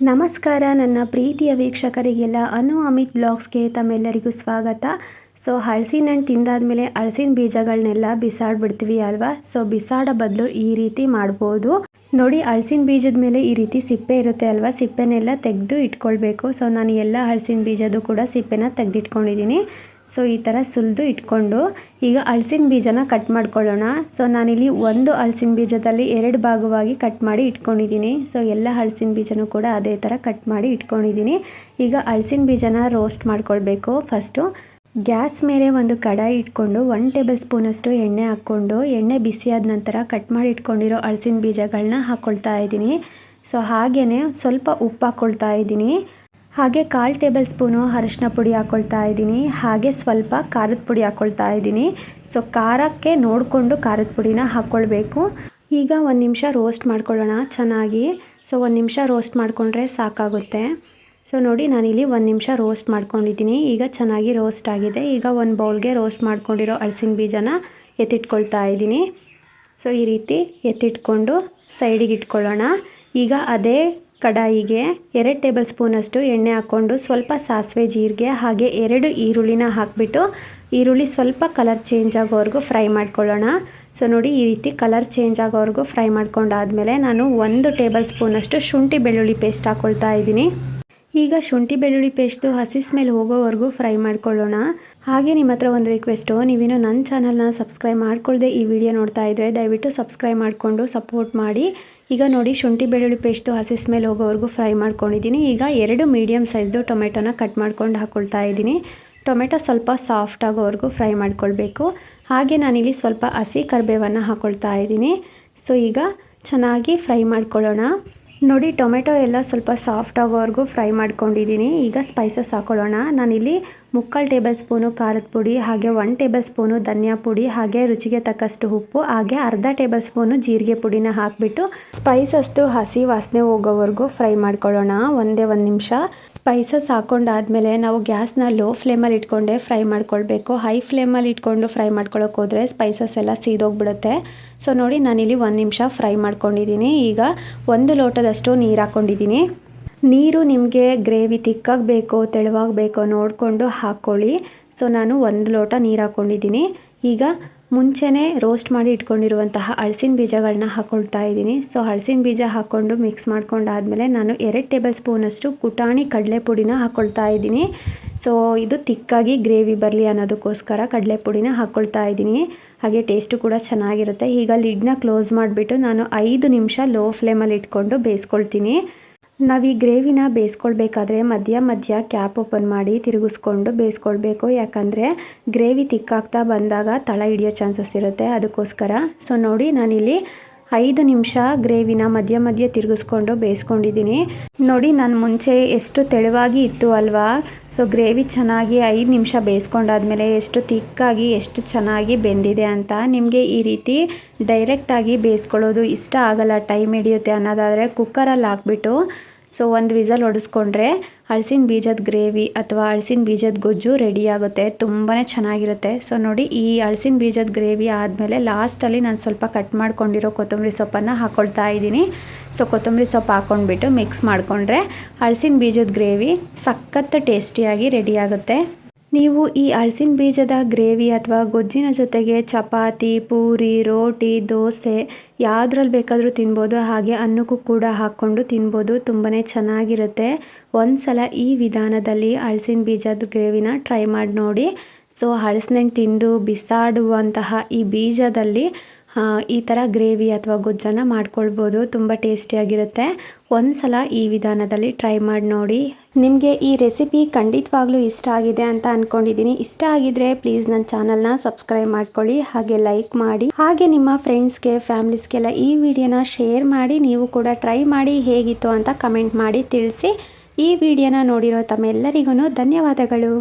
ನಮಸ್ಕಾರ ನನ್ನ ಪ್ರೀತಿಯ ವೀಕ್ಷಕರಿಗೆಲ್ಲ ಅಮಿತ್ ಬ್ಲಾಗ್ಸ್ಗೆ ತಮ್ಮೆಲ್ಲರಿಗೂ ಸ್ವಾಗತ. ಹಲಸಿನ ಹಣ್ಣು ತಿಂದಾದ್ಮೇಲೆ ಹಲಸಿನ ಬೀಜಗಳನ್ನೆಲ್ಲ ಬಿಸಾಡ್ಬಿಡ್ತೀವಿ ಅಲ್ವಾ. ಬಿಸಾಡೋ ಬದಲು ಈ ರೀತಿ ಮಾಡ್ಬೋದು ನೋಡಿ. ಹಲಸಿನ ಬೀಜದ ಮೇಲೆ ಈ ರೀತಿ ಸಿಪ್ಪೆ ಇರುತ್ತೆ ಅಲ್ವಾ, ಸಿಪ್ಪೆನೆಲ್ಲ ತೆಗೆದು ಇಟ್ಕೊಳ್ಬೇಕು. ನಾನು ಎಲ್ಲ ಹಲಸಿನ ಬೀಜದ್ದು ಕೂಡ ಸಿಪ್ಪೆನ ತೆಗೆದಿಟ್ಕೊಂಡಿದ್ದೀನಿ. ಈ ಥರ ಸುಲಿದು ಇಟ್ಕೊಂಡು ಈಗ ಹಲಸಿನ ಬೀಜನ ಕಟ್ ಮಾಡ್ಕೊಳ್ಳೋಣ. ನಾನಿಲ್ಲಿ ಒಂದು ಹಲಸಿನ ಬೀಜದಲ್ಲಿ 2 ಭಾಗವಾಗಿ ಕಟ್ ಮಾಡಿ ಇಟ್ಕೊಂಡಿದ್ದೀನಿ. ಎಲ್ಲ ಹಲಸಿನ ಬೀಜನೂ ಕೂಡ ಅದೇ ಥರ ಕಟ್ ಮಾಡಿ ಇಟ್ಕೊಂಡಿದ್ದೀನಿ. ಈಗ ಹಲಸಿನ ಬೀಜನ ರೋಸ್ಟ್ ಮಾಡ್ಕೊಳ್ಬೇಕು. ಫಸ್ಟು ಗ್ಯಾಸ್ ಮೇಲೆ ಒಂದು ಕಡಾಯಿ ಇಟ್ಕೊಂಡು 1 ಟೇಬಲ್ ಸ್ಪೂನಷ್ಟು ಎಣ್ಣೆ ಹಾಕ್ಕೊಂಡು, ಎಣ್ಣೆ ಬಿಸಿಯಾದ ನಂತರ ಕಟ್ ಮಾಡಿ ಇಟ್ಕೊಂಡಿರೋ ಹಲಸಿನ ಬೀಜಗಳನ್ನ ಹಾಕ್ಕೊಳ್ತಾ ಇದ್ದೀನಿ. ಹಾಗೆಯೇ ಸ್ವಲ್ಪ ಉಪ್ಪು ಹಾಕ್ಕೊಳ್ತಾ ಇದ್ದೀನಿ. ಹಾಗೆ 1/4 ಟೇಬಲ್ ಸ್ಪೂನು ಅರಿಶಿನ ಪುಡಿ ಹಾಕ್ಕೊಳ್ತಾ ಇದ್ದೀನಿ. ಹಾಗೆ ಸ್ವಲ್ಪ ಖಾರದ ಪುಡಿ ಹಾಕ್ಕೊಳ್ತಾ ಇದ್ದೀನಿ. ಖಾರಕ್ಕೆ ನೋಡಿಕೊಂಡು ಖಾರದ ಪುಡಿನ ಹಾಕ್ಕೊಳ್ಬೇಕು. ಈಗ 1 ನಿಮಿಷ ರೋಸ್ಟ್ ಮಾಡ್ಕೊಳ್ಳೋಣ ಚೆನ್ನಾಗಿ. 1 ನಿಮಿಷ ರೋಸ್ಟ್ ಮಾಡಿಕೊಂಡ್ರೆ ಸಾಕಾಗುತ್ತೆ. ನೋಡಿ ನಾನಿಲ್ಲಿ 1 ನಿಮಿಷ ರೋಸ್ಟ್ ಮಾಡ್ಕೊಂಡಿದ್ದೀನಿ. ಈಗ ಚೆನ್ನಾಗಿ ರೋಸ್ಟ್ ಆಗಿದೆ. ಈಗ ಒಂದು ಬೌಲ್ಗೆ ರೋಸ್ಟ್ ಮಾಡ್ಕೊಂಡಿರೋ ಹಲಸಿನ ಬೀಜನ ಎತ್ತಿಟ್ಕೊಳ್ತಾ ಇದ್ದೀನಿ. ಈ ರೀತಿ ಎತ್ತಿಟ್ಕೊಂಡು ಸೈಡಿಗೆ ಇಟ್ಕೊಳ್ಳೋಣ. ಈಗ ಅದೇ ಕಡಾಯಿಗೆ 2 ಟೇಬಲ್ ಸ್ಪೂನಷ್ಟು ಎಣ್ಣೆ ಹಾಕ್ಕೊಂಡು ಸ್ವಲ್ಪ ಸಾಸಿವೆ ಜೀರಿಗೆ ಹಾಗೆ 2 ಈರುಳ್ಳಿನ ಹಾಕಿಬಿಟ್ಟು ಈರುಳ್ಳಿ ಸ್ವಲ್ಪ ಕಲರ್ ಚೇಂಜ್ ಆಗೋವರೆಗೂ ಫ್ರೈ ಮಾಡ್ಕೊಳ್ಳೋಣ. ನೋಡಿ ಈ ರೀತಿ ಕಲರ್ ಚೇಂಜ್ ಆಗೋವರೆಗೂ ಫ್ರೈ ಮಾಡ್ಕೊಂಡಾದ್ಮೇಲೆ ನಾನು 1 ಟೇಬಲ್ ಸ್ಪೂನಷ್ಟು ಶುಂಠಿ ಬೆಳ್ಳುಳ್ಳಿ ಪೇಸ್ಟ್ ಹಾಕ್ಕೊಳ್ತಾ ಇದ್ದೀನಿ. ಈಗ ಶುಂಠಿ ಬೆಳ್ಳುಳ್ಳಿ ಪೇಸ್ಟು ಹಸಿ ಸ್ಮೆಲ್ ಹೋಗೋವರೆಗೂ ಫ್ರೈ ಮಾಡ್ಕೊಳ್ಳೋಣ. ಹಾಗೆ ನಿಮ್ಮ ಹತ್ರ ಒಂದು ರಿಕ್ವೆಸ್ಟು, ನೀವೇನು ನನ್ನ ಚಾನಲ್ನ ಸಬ್ಸ್ಕ್ರೈಬ್ ಮಾಡ್ಕೊಳ್ಳದೆ ಈ ವಿಡಿಯೋ ನೋಡ್ತಾ ಇದ್ದರೆ ದಯವಿಟ್ಟು ಸಬ್ಸ್ಕ್ರೈಬ್ ಮಾಡಿಕೊಂಡು ಸಪೋರ್ಟ್ ಮಾಡಿ. ಈಗ ನೋಡಿ ಶುಂಠಿ ಬೆಳ್ಳುಳ್ಳಿ ಪೇಸ್ಟು ಹಸಿ ಸ್ಮೆಲ್ ಹೋಗೋವರೆಗೂ ಫ್ರೈ ಮಾಡ್ಕೊಂಡಿದ್ದೀನಿ. ಈಗ 2 ಮೀಡಿಯಮ್ ಸೈಜ್ದು ಟೊಮೆಟೊನ ಕಟ್ ಮಾಡ್ಕೊಂಡು ಹಾಕ್ಕೊಳ್ತಾ ಇದ್ದೀನಿ. ಟೊಮೆಟೊ ಸ್ವಲ್ಪ ಸಾಫ್ಟ್ ಆಗೋವರೆಗೂ ಫ್ರೈ ಮಾಡ್ಕೊಳ್ಬೇಕು. ಹಾಗೆ ನಾನಿಲ್ಲಿ ಸ್ವಲ್ಪ ಹಸಿ ಕರಿಬೇವನ್ನು ಹಾಕ್ಕೊಳ್ತಾ ಇದ್ದೀನಿ. ಈಗ ಚೆನ್ನಾಗಿ ಫ್ರೈ ಮಾಡ್ಕೊಳ್ಳೋಣ. ನೋಡಿ ಟೊಮೆಟೊ ಎಲ್ಲ ಸ್ವಲ್ಪ ಸಾಫ್ಟ್ ಆಗೋವರೆಗೂ ಫ್ರೈ ಮಾಡ್ಕೊಂಡಿದ್ದೀನಿ. ಈಗ ಸ್ಪೈಸಸ್ ಹಾಕ್ಕೊಳ್ಳೋಣ. ನಾನಿಲ್ಲಿ 3/4 ಟೇಬಲ್ ಸ್ಪೂನು ಖಾರದ ಪುಡಿ ಹಾಗೆ 1 ಟೇಬಲ್ ಸ್ಪೂನು ಧನಿಯಾ ಪುಡಿ ಹಾಗೆ ರುಚಿಗೆ ತಕ್ಕಷ್ಟು ಉಪ್ಪು ಹಾಗೆ ಅರ್ಧ ಟೇಬಲ್ ಸ್ಪೂನು ಜೀರಿಗೆ ಪುಡಿನ ಹಾಕಿಬಿಟ್ಟು ಸ್ಪೈಸಸ್ದು ಹಸಿ ವಾಸನೆ ಹೋಗೋವರೆಗೂ ಫ್ರೈ ಮಾಡ್ಕೊಳ್ಳೋಣ. ಒಂದೇ 1 ನಿಮಿಷ. ಸ್ಪೈಸಸ್ ಹಾಕ್ಕೊಂಡಾದ್ಮೇಲೆ ನಾವು ಗ್ಯಾಸ್ನ ಲೋ ಫ್ಲೇಮಲ್ಲಿ ಇಟ್ಕೊಂಡೆ ಫ್ರೈ ಮಾಡ್ಕೊಳ್ಬೇಕು. ಹೈ ಫ್ಲೇಮಲ್ಲಿ ಇಟ್ಕೊಂಡು ಫ್ರೈ ಮಾಡ್ಕೊಳ್ಳೋಕೆ ಹೋದರೆ ಸ್ಪೈಸಸ್ ಎಲ್ಲ ಸೀದೋಗ್ಬಿಡುತ್ತೆ. ನೋಡಿ ನಾನಿಲ್ಲಿ 1 ನಿಮಿಷ ಫ್ರೈ ಮಾಡ್ಕೊಂಡಿದ್ದೀನಿ. ಈಗ 1 ಲೋಟದಷ್ಟು ನೀರು ಹಾಕ್ಕೊಂಡಿದ್ದೀನಿ. ನೀರು ನಿಮಗೆ ಗ್ರೇವಿ ತಿಕ್ಕಾಗಿ ಬೇಕೋ ತೆಳುವಾಗಿ ಬೇಕೋ ನೋಡಿಕೊಂಡು ಹಾಕ್ಕೊಳ್ಳಿ. ನಾನು 1 ಲೋಟ ನೀರು ಹಾಕ್ಕೊಂಡಿದ್ದೀನಿ. ಈಗ ಮುಂಚೆನೇ ರೋಸ್ಟ್ ಮಾಡಿ ಇಟ್ಕೊಂಡಿರುವಂತಹ ಹಲಸಿನ ಬೀಜಗಳನ್ನ ಹಾಕ್ಕೊಳ್ತಾ ಇದ್ದೀನಿ. ಹಲಸಿನ ಬೀಜ ಹಾಕ್ಕೊಂಡು ಮಿಕ್ಸ್ ಮಾಡ್ಕೊಂಡಾದ್ಮೇಲೆ ನಾನು 2 ಟೇಬಲ್ ಸ್ಪೂನಷ್ಟು ಕುಟಾಣಿ ಕಡಲೆ ಪುಡಿನ ಹಾಕ್ಕೊಳ್ತಾ ಇದ್ದೀನಿ. ಇದು ತಿಕ್ಕಾಗಿ ಗ್ರೇವಿ ಬರಲಿ ಅನ್ನೋದಕ್ಕೋಸ್ಕರ ಕಡಲೆ ಪುಡಿನ ಹಾಕ್ಕೊಳ್ತಾ ಇದ್ದೀನಿ. ಹಾಗೆ ಟೇಸ್ಟು ಕೂಡ ಚೆನ್ನಾಗಿರುತ್ತೆ. ಈಗ ಲಿಡ್ನ ಕ್ಲೋಸ್ ಮಾಡಿಬಿಟ್ಟು ನಾನು 5 ನಿಮಿಷ ಲೋ ಫ್ಲೇಮಲ್ಲಿ ಇಟ್ಕೊಂಡು ಬೇಯಿಸ್ಕೊಳ್ತೀನಿ. ನಾವು ಈ ಗ್ರೇವಿನ ಬೇಯಿಸ್ಕೊಳ್ಬೇಕಾದ್ರೆ ಮಧ್ಯ ಕ್ಯಾಪ್ ಓಪನ್ ಮಾಡಿ ತಿರುಗಿಸ್ಕೊಂಡು ಬೇಯಿಸ್ಕೊಳ್ಬೇಕು. ಯಾಕಂದರೆ ಗ್ರೇವಿ ತಿಕ್ಕಾಗ್ತಾ ಬಂದಾಗ ತಳ ಹಿಡಿಯೋ ಚಾನ್ಸಸ್ ಇರುತ್ತೆ, ಅದಕ್ಕೋಸ್ಕರ. ನೋಡಿ ನಾನಿಲ್ಲಿ 5 ನಿಮಿಷ ಗ್ರೇವಿನ ಮಧ್ಯ ತಿರುಗಿಸ್ಕೊಂಡು ಬೇಯಿಸ್ಕೊಂಡಿದ್ದೀನಿ. ನೋಡಿ ನಾನು ಮುಂಚೆ ಎಷ್ಟು ತೆಳುವಾಗಿ ಇತ್ತು ಅಲ್ವಾ. ಗ್ರೇವಿ ಚೆನ್ನಾಗಿ 5 ನಿಮಿಷ ಬೇಯಿಸ್ಕೊಂಡಾದ್ಮೇಲೆ ಎಷ್ಟು ತಿಕ್ಕಾಗಿ ಎಷ್ಟು ಚೆನ್ನಾಗಿ ಬೆಂದಿದೆ ಅಂತ. ನಿಮಗೆ ಈ ರೀತಿ ಡೈರೆಕ್ಟಾಗಿ ಬೇಯಿಸ್ಕೊಳ್ಳೋದು ಇಷ್ಟ ಆಗಲ್ಲ, ಟೈಮ್ ಹಿಡಿಯುತ್ತೆ ಅನ್ನೋದಾದರೆ ಕುಕ್ಕರಲ್ಲಿ ಹಾಕ್ಬಿಟ್ಟು 1 ವಿಸಲ್ ಹೊಡಿಸ್ಕೊಂಡ್ರೆ ಹಲಸಿನ ಬೀಜದ ಗ್ರೇವಿ ಅಥವಾ ಹಲಸಿನ ಬೀಜದ ಗೊಜ್ಜು ರೆಡಿ ಆಗುತ್ತೆ. ತುಂಬಾ ಚೆನ್ನಾಗಿರುತ್ತೆ. ನೋಡಿ ಈ ಹಲಸಿನ ಬೀಜದ ಗ್ರೇವಿ ಆದಮೇಲೆ ಲಾಸ್ಟಲ್ಲಿ ನಾನು ಸ್ವಲ್ಪ ಕಟ್ ಮಾಡ್ಕೊಂಡಿರೋ ಕೊತ್ತಂಬರಿ ಸೊಪ್ಪನ್ನು ಹಾಕ್ಕೊಳ್ತಾ ಇದ್ದೀನಿ. ಕೊತ್ತಂಬರಿ ಸೊಪ್ಪು ಹಾಕ್ಕೊಂಡ್ಬಿಟ್ಟು ಮಿಕ್ಸ್ ಮಾಡಿಕೊಂಡ್ರೆ ಹಲಸಿನ ಬೀಜದ ಗ್ರೇವಿ ಸಖತ್ ಟೇಸ್ಟಿಯಾಗಿ ರೆಡಿ ಆಗುತ್ತೆ. ನೀವು ಈ ಹಲಸಿನ ಬೀಜದ ಗ್ರೇವಿ ಅಥವಾ ಗೊಜ್ಜಿನ ಜೊತೆಗೆ ಚಪಾತಿ, ಪೂರಿ, ರೋಟಿ, ದೋಸೆ ಯಾವುದ್ರಲ್ಲಿ ಬೇಕಾದರೂ ತಿನ್ಬೋದು. ಹಾಗೆ ಅನ್ನಕ್ಕೂ ಕೂಡ ಹಾಕ್ಕೊಂಡು ತಿನ್ಬೋದು. ತುಂಬಾ ಚೆನ್ನಾಗಿರುತ್ತೆ. ಒಂದು ಸಲ ಈ ವಿಧಾನದಲ್ಲಿ ಹಲಸಿನ ಬೀಜದ ಗ್ರೇವಿನ ಟ್ರೈ ಮಾಡಿ ನೋಡಿ. ಹಲಸಿನ ಹಣ್ಣು ತಿಂದು ಬಿಸಾಡುವಂತಹ ಈ ಬೀಜದಲ್ಲಿ ಈ ಥರ ಗ್ರೇವಿ ಅಥವಾ ಗೊಜ್ಜನ್ನು ಮಾಡ್ಕೊಳ್ಬೋದು. ತುಂಬ ಟೇಸ್ಟಿಯಾಗಿರುತ್ತೆ. ಒಂದು ಸಲ ಈ ವಿಧಾನದಲ್ಲಿ ಟ್ರೈ ಮಾಡಿ ನೋಡಿ. ನಿಮಗೆ ಈ ರೆಸಿಪಿ ಖಂಡಿತವಾಗ್ಲೂ ಇಷ್ಟ ಆಗಿದೆ ಅಂತ ಅಂದ್ಕೊಂಡಿದ್ದೀನಿ. ಇಷ್ಟ ಆಗಿದ್ರೆ ಪ್ಲೀಸ್ ನನ್ನ ಚಾನಲ್ನ ಸಬ್ಸ್ಕ್ರೈಬ್ ಮಾಡ್ಕೊಳ್ಳಿ, ಹಾಗೆ ಲೈಕ್ ಮಾಡಿ, ಹಾಗೆ ನಿಮ್ಮ ಫ್ರೆಂಡ್ಸ್ಗೆ ಫ್ಯಾಮಿಲೀಸ್ಗೆಲ್ಲ ಈ ವಿಡಿಯೋನ ಶೇರ್ ಮಾಡಿ. ನೀವು ಕೂಡ ಟ್ರೈ ಮಾಡಿ ಹೇಗಿತ್ತು ಅಂತ ಕಮೆಂಟ್ ಮಾಡಿ ತಿಳಿಸಿ. ಈ ವಿಡಿಯೋನ ನೋಡಿರೋ ತಮ್ಮೆಲ್ಲರಿಗೂ ಧನ್ಯವಾದಗಳು.